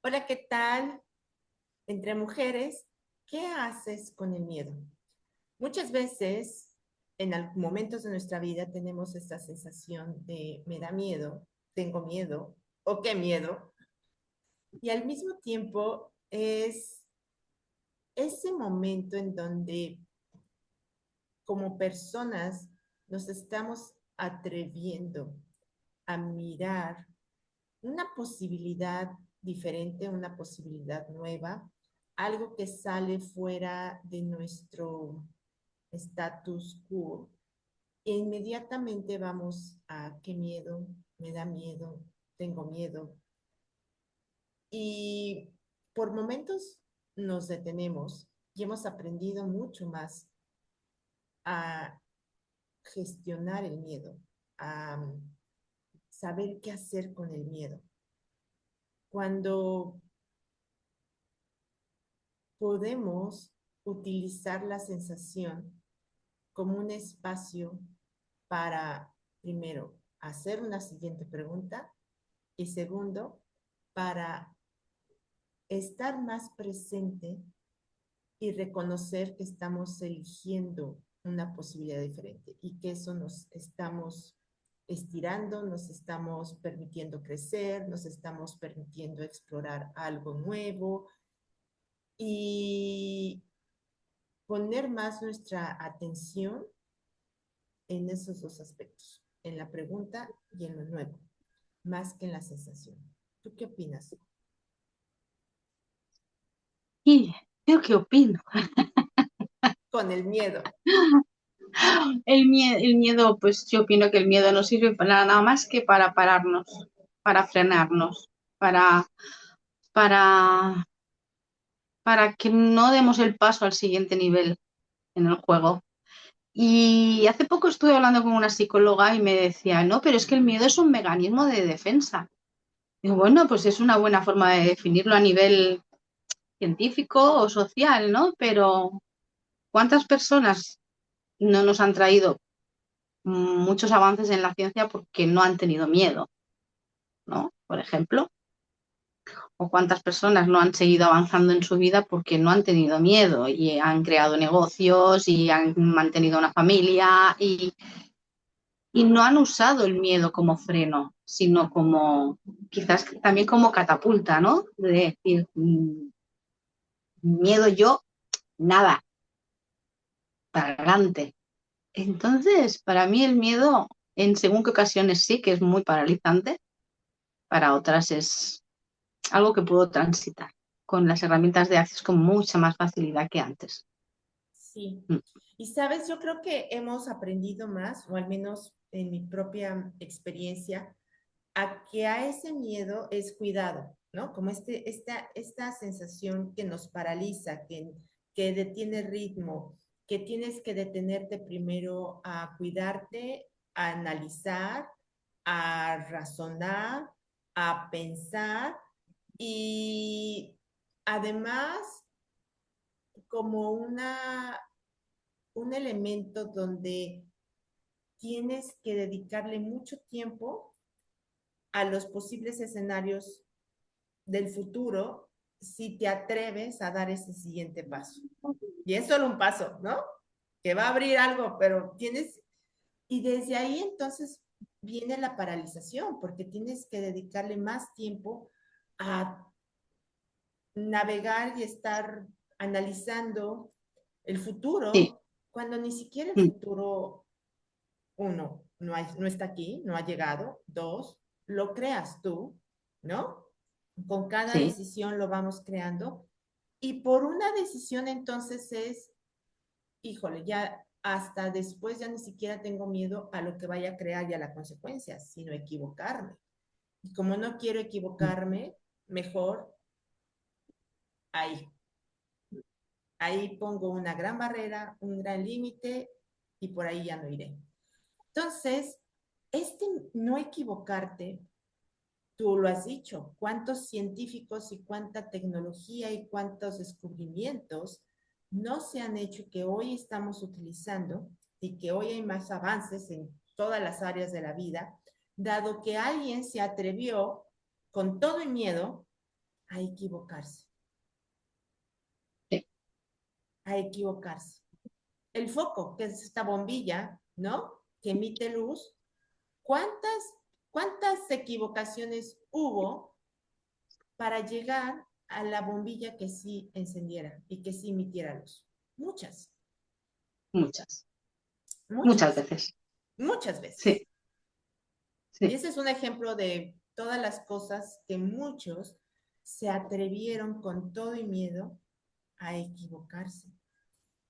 Hola, ¿qué tal? Entre mujeres, ¿qué haces con el miedo? Muchas veces, momentos de nuestra vida, tenemos esta sensación de me da miedo, tengo miedo, o qué miedo. Y al mismo tiempo es ese momento en donde como personas nos estamos atreviendo a mirar una posibilidad diferente, una posibilidad nueva, algo que sale fuera de nuestro status quo, e inmediatamente vamos a qué miedo, me da miedo, tengo miedo. Y por momentos nos detenemos y hemos aprendido mucho más a gestionar el miedo, a saber qué hacer con el miedo. Cuando podemos utilizar la sensación como un espacio para, primero, hacer una siguiente pregunta y segundo, para estar más presente y reconocer que estamos eligiendo una posibilidad diferente y que eso nos estamos estirando, nos estamos permitiendo crecer, nos estamos permitiendo explorar algo nuevo y poner más nuestra atención en esos dos aspectos, en la pregunta y en lo nuevo, más que en la sensación. ¿Tú qué opinas? Y yo qué opino. Con el miedo. El miedo, pues yo opino que el miedo no sirve para nada más que para pararnos, para frenarnos, para, para, para que no demos el paso al siguiente nivel en el juego. Y hace poco estuve hablando con una psicóloga y me decía, no, pero es que el miedo es un mecanismo de defensa. Digo, bueno, pues es una buena forma de definirlo a nivel científico o social, ¿no? Pero ¿cuántas personas no nos han traído muchos avances en la ciencia porque no han tenido miedo, ¿no? Por ejemplo, o cuántas personas no han seguido avanzando en su vida porque no han tenido miedo y han creado negocios y han mantenido una familia y no han usado el miedo como freno, sino como quizás también como catapulta, ¿no? De decir, miedo yo, nada, para adelante. Entonces, para mí el miedo en según qué ocasiones sí que es muy paralizante, para otras es algo que puedo transitar con las herramientas de Access con mucha más facilidad que antes. Sí. Mm. Y sabes, yo creo que hemos aprendido más, o al menos en mi propia experiencia, a que a ese miedo es cuidado, ¿no? Como esta sensación que nos paraliza, que detiene ritmo, que tienes que detenerte primero a cuidarte, a analizar, a razonar, a pensar y además como un elemento donde tienes que dedicarle mucho tiempo a los posibles escenarios del futuro si te atreves a dar ese siguiente paso. Y es solo un paso, ¿no? Que va a abrir algo, pero tienes, y desde ahí entonces viene la paralización, porque tienes que dedicarle más tiempo a navegar y estar analizando el Sí, futuro, cuando ni siquiera el mm, futuro, uno, no está aquí, no ha llegado, dos, lo creas tú, ¿no? Con cada sí, decisión lo vamos creando. Y por una decisión entonces es, híjole, ya hasta después ya ni siquiera tengo miedo a lo que vaya a crear y a la consecuencia, sino equivocarme. Y como no quiero equivocarme, mejor ahí. Ahí pongo una gran barrera, un gran límite y por ahí ya no iré. Entonces, este no equivocarte, tú lo has dicho, cuántos científicos y cuánta tecnología y cuántos descubrimientos no se han hecho que hoy estamos utilizando y que hoy hay más avances en todas las áreas de la vida, dado que alguien se atrevió con todo el miedo a equivocarse, sí, a equivocarse. El foco, que es esta bombilla, ¿no? Que emite luz, ¿cuántas, cuántas equivocaciones hubo para llegar a la bombilla que sí encendiera y que sí emitiera luz? Muchas, muchas, muchas muchas, veces. muchas veces. Sí, Y sí, ese es un ejemplo de todas las cosas que muchos se atrevieron con todo y miedo a equivocarse.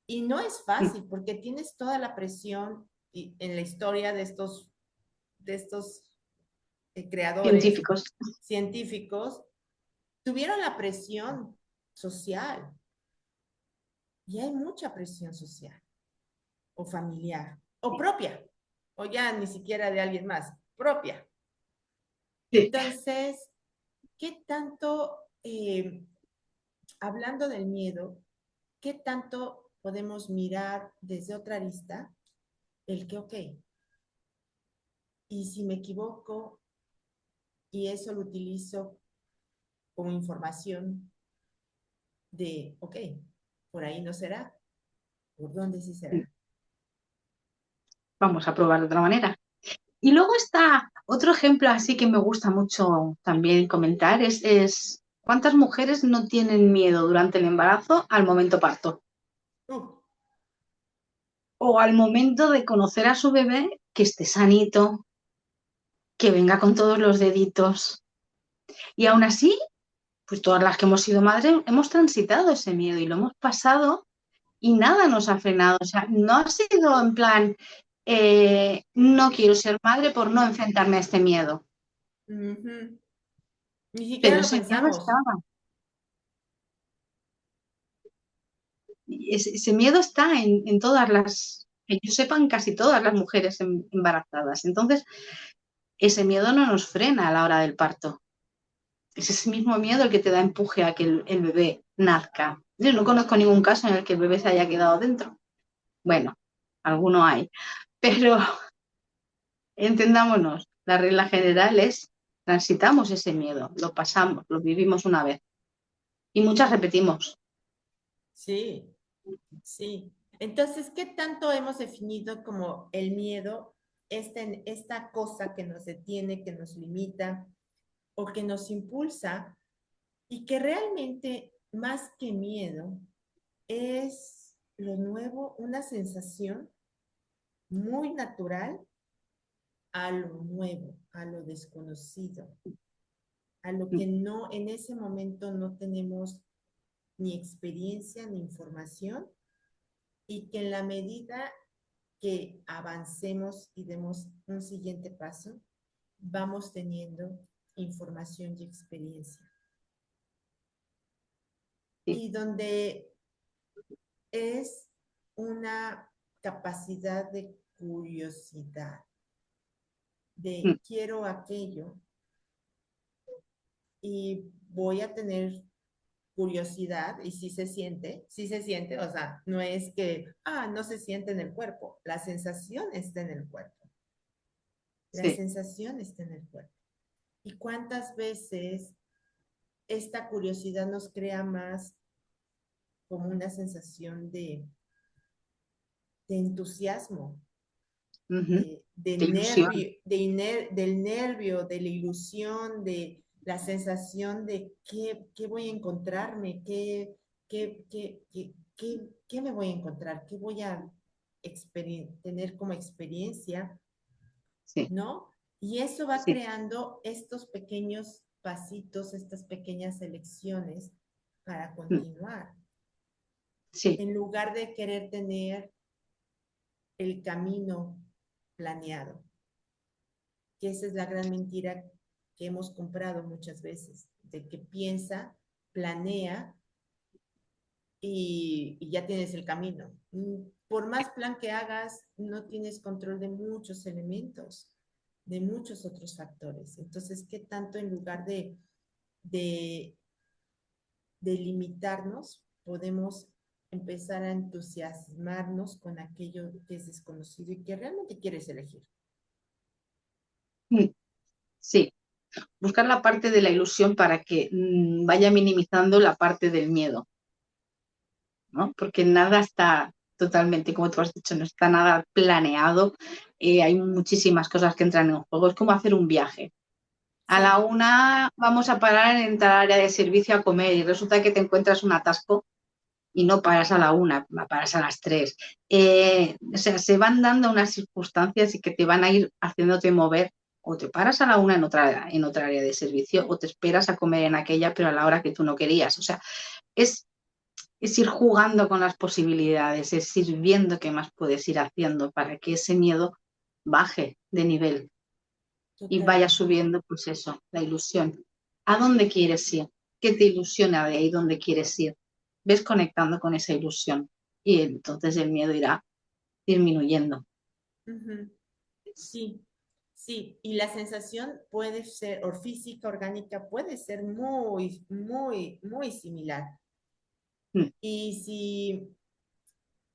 Y no es mm, fácil porque tienes toda la presión en la historia de estos creadores científicos. científicos, tuvieron la presión social y hay mucha presión social o familiar o propia o ya ni siquiera de alguien más, propia. Sí. Entonces, ¿qué tanto, hablando del miedo, qué tanto podemos mirar desde otra arista el que, ok, y si me equivoco y eso lo utilizo como información de, ok, por ahí no será, por dónde sí Mm, será? vamos a probar de otra manera. Y luego está otro ejemplo así que me gusta mucho también comentar, es cuántas mujeres no tienen miedo durante el embarazo al momento parto Uh, o al momento de conocer a su bebé que esté sanito, que venga con todos los deditos. Y aún así, pues todas las que hemos sido madres hemos transitado ese miedo y lo hemos pasado y nada nos ha frenado. O sea, no ha sido en plan, no quiero ser madre por no enfrentarme a este miedo, uh-huh. Ni siquiera pero lo ese miedo pensamos. estaba. Ese miedo está en todas las, que yo sepa, en casi todas las mujeres embarazadas. Entonces, ese miedo no nos frena a la hora del parto. Es ese mismo miedo el que te da empuje a que el bebé nazca. Yo no conozco ningún caso en el que el bebé se haya quedado dentro. Bueno, alguno hay, pero entendámonos, la regla general es transitamos ese miedo, lo pasamos, lo vivimos una vez y muchas repetimos. Sí, sí. Entonces, ¿qué tanto hemos definido como el miedo, esta cosa que nos detiene, que nos limita o que nos impulsa y que realmente más que miedo es lo nuevo, una sensación muy natural a lo nuevo, a lo desconocido, a lo que no, en ese momento no tenemos ni experiencia ni información y que en la medida que avancemos y demos un siguiente paso, vamos teniendo información y experiencia. Sí, Y donde es una capacidad de curiosidad, de quiero aquello y voy a tener curiosidad y sí se siente, o sea, no es que, no se siente en el cuerpo, la sensación está en el cuerpo, la sí, sensación está en el cuerpo. ¿Y cuántas veces esta curiosidad nos crea más como una sensación de entusiasmo, ujú, de de ilusión, nervio, del nervio, de la ilusión, de la sensación de qué voy a encontrarme, qué me voy a encontrar, qué voy a tener como experiencia, sí, ¿no? Y eso va sí, creando estos pequeños pasitos, estas pequeñas elecciones para mm, continuar, sí, en lugar de querer tener el camino planeado, que esa es la gran mentira que hemos comprado muchas veces, de que piensa, planea y ya tienes el camino. Por más plan que hagas, no tienes control de muchos elementos, de muchos otros factores. Entonces, ¿qué tanto en lugar de, de limitarnos, podemos empezar a entusiasmarnos con aquello que es desconocido y que realmente quieres elegir? mm, sí. buscar la parte de la ilusión para que vaya minimizando la parte del miedo, ¿no? Porque nada está totalmente, como tú has dicho, no está nada planeado. Hay muchísimas cosas que entran en juego. Es como hacer un viaje. A la Sí, 1 vamos a parar en tal área de servicio a comer y resulta que te encuentras un atasco y no paras a la 1, paras a las 3. O sea, se van dando unas circunstancias y que te van a ir haciéndote mover, o te paras a la 1 en otra área de servicio o te esperas a comer en aquella, pero a la hora que tú no querías. O sea, es, es ir jugando con las posibilidades, es ir viendo qué más puedes ir haciendo para que ese miedo baje de nivel y vaya totalmente. subiendo, pues eso, la ilusión. ¿A dónde quieres ir? ¿Qué te ilusiona de ahí dónde quieres ir? Ves conectando con esa ilusión y entonces el miedo irá disminuyendo. Ujú. Sí, sí, y la sensación puede ser, o física, orgánica, puede ser muy, muy, muy similar. Mm, Y si,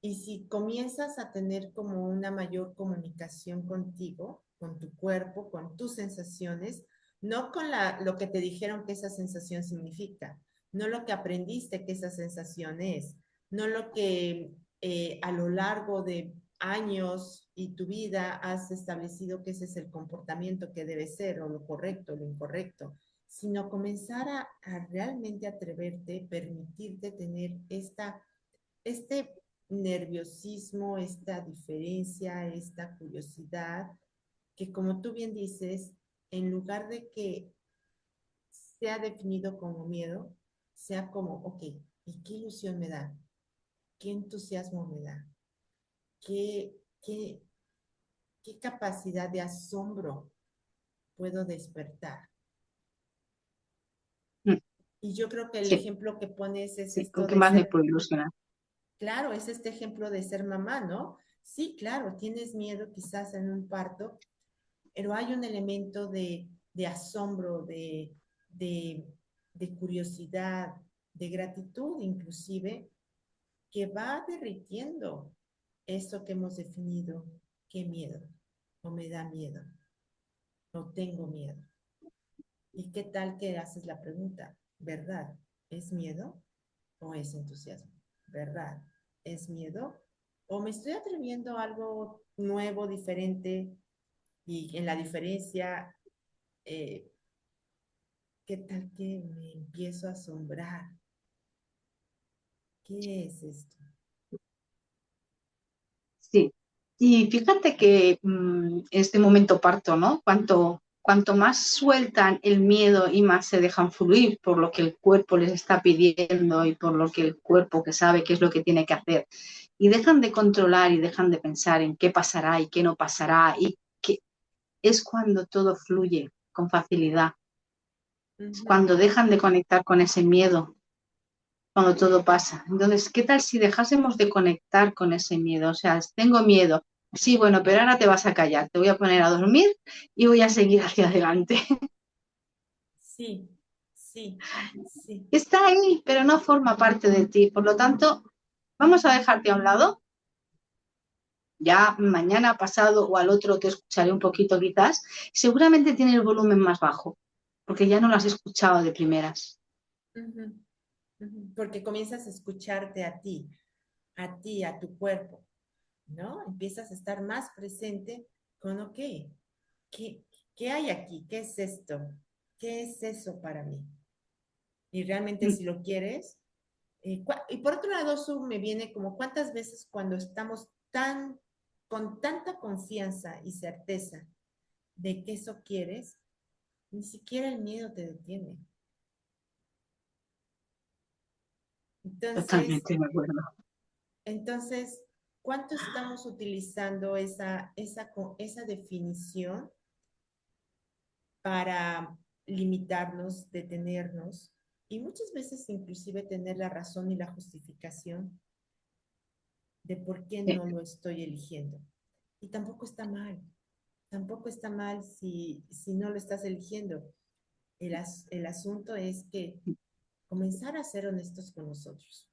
y si comienzas a tener como una mayor comunicación contigo, con tu cuerpo, con tus sensaciones, no con lo que te dijeron que esa sensación significa, no lo que aprendiste que esa sensación es, no lo que a lo largo de años y tu vida has establecido que ese es el comportamiento que debe ser, o lo correcto, o lo incorrecto, sino comenzar a realmente atreverte, permitirte tener este nerviosismo, esta diferencia, esta curiosidad, que como tú bien dices, en lugar de que sea definido como miedo, sea como, ok, ¿y qué ilusión me da? ¿Qué entusiasmo me da? ¿Qué, qué, qué capacidad de asombro puedo despertar? mm. Y yo creo que el Sí, ejemplo que pones es sí, ¿con esto qué de más me ser, puedo ilusionar? claro, es este ejemplo de ser mamá, ¿no? Sí, claro, tienes miedo quizás en un parto, pero hay un elemento de asombro, de, de curiosidad, de gratitud inclusive, que va derritiendo eso que hemos definido, qué miedo, o me da miedo, o tengo miedo. ¿Y qué tal que haces la pregunta? ¿Verdad? ¿Es miedo o es entusiasmo? ¿Verdad? ¿Es miedo? ¿O me estoy atreviendo a algo nuevo, diferente? Y en la diferencia, eh, ¿qué tal que me empiezo a asombrar? ¿Qué es esto? Sí. Y fíjate que este momento parto, ¿no? Cuanto más sueltan el miedo y más se dejan fluir por lo que el cuerpo les está pidiendo y por lo que el cuerpo que sabe qué es lo que tiene que hacer. Y dejan de controlar y dejan de pensar en qué pasará y qué no pasará y que es cuando todo fluye con facilidad. Es Ujú. cuando dejan de conectar con ese miedo, cuando todo pasa. Entonces, ¿qué tal si dejásemos de conectar con ese miedo? O sea, tengo miedo. Sí, bueno, pero ahora te vas a callar, te voy a poner a dormir y voy a seguir hacia adelante. Sí, sí, sí. Está ahí, pero no forma parte de ti. Por lo tanto, vamos a dejarte a un lado. Ya mañana, pasado o al otro te escucharé un poquito quizás. Seguramente tiene el volumen más bajo, porque ya no lo has escuchado de primeras. Ujú, ujú. Porque comienzas a escucharte a ti, a tu cuerpo, ¿no? Empiezas a estar más presente con, ok, ¿qué, qué hay aquí? ¿Qué es esto? ¿Qué es eso para mí? Y realmente si lo quieres, y por otro lado, eso me viene como cuántas veces cuando estamos con tanta confianza y certeza de que eso quieres, ni siquiera el miedo te detiene. Entonces, Totalmente de acuerdo. entonces, ¿cuánto estamos utilizando esa definición para limitarnos, detenernos y muchas veces inclusive tener la razón y la justificación de por qué Sí, no lo estoy eligiendo? Y tampoco está mal si no lo estás eligiendo. El asunto es que comenzar a ser honestos con nosotros.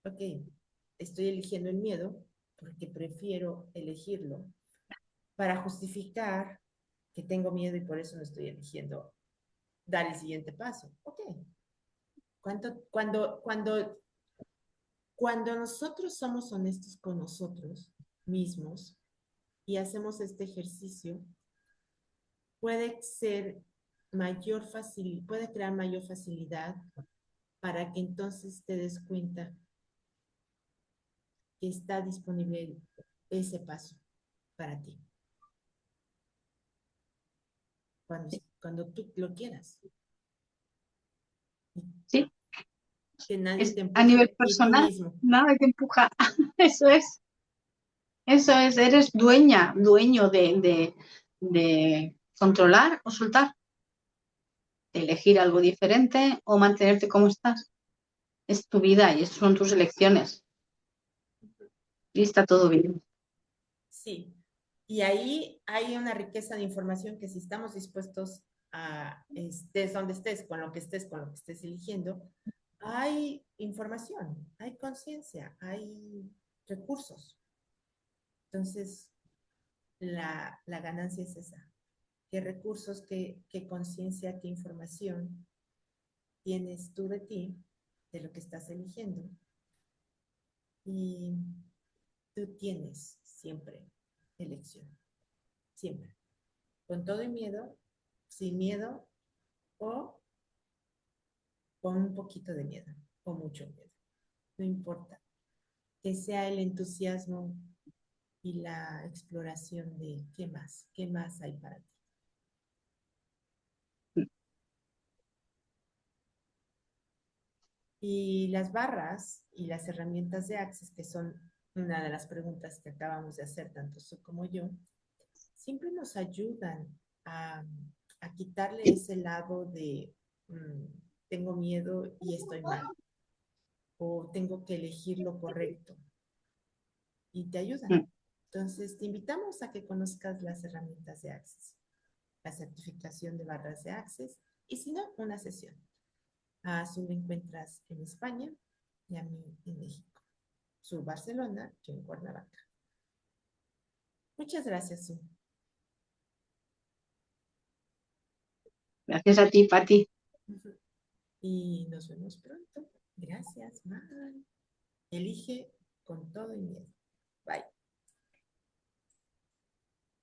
Ok, estoy eligiendo el miedo porque prefiero elegirlo para justificar que tengo miedo y por eso no estoy eligiendo dar el siguiente paso. Ok. Cuando nosotros somos honestos con nosotros mismos y hacemos este ejercicio, puede ser puede crear mayor facilidad para que entonces te des cuenta que está disponible ese paso para ti, cuando tú lo quieras. Sí, Que nadie es te a empuje, nivel ni tú personal, mismo. nada te empuja. Eso es, eres dueño de controlar o soltar, de elegir algo diferente o mantenerte como estás. Es tu vida y son tus elecciones. Y está todo bien. Sí. Y ahí hay una riqueza de información que si estamos dispuestos a, estés donde estés, con lo que estés eligiendo, hay información, hay conciencia, hay recursos. Entonces, la ganancia es esa. ¿Qué recursos, qué conciencia, qué información tienes tú de ti, de lo que estás eligiendo? Y tú tienes siempre elección, siempre. Con todo y miedo, sin miedo o con un poquito de miedo o mucho miedo. No importa. Que sea el entusiasmo y la exploración de qué más hay para ti. Y las barras y las herramientas de Access, que son una de las preguntas que acabamos de hacer tanto tú como yo, siempre nos ayudan a, a quitarle ese lado de tengo miedo y estoy mal, o tengo que elegir lo correcto, y te ayudan. Mm. Entonces, te invitamos a que conozcas las herramientas de Access, la certificación de barras de Access, y si no, una sesión. A Azul lo encuentras en España y a mí en México. Sur Barcelona, yo en Cuernavaca. Muchas gracias, Su. Gracias a ti, Pati. Y nos vemos pronto. Gracias, bye. Elige con todo y miedo. Bye.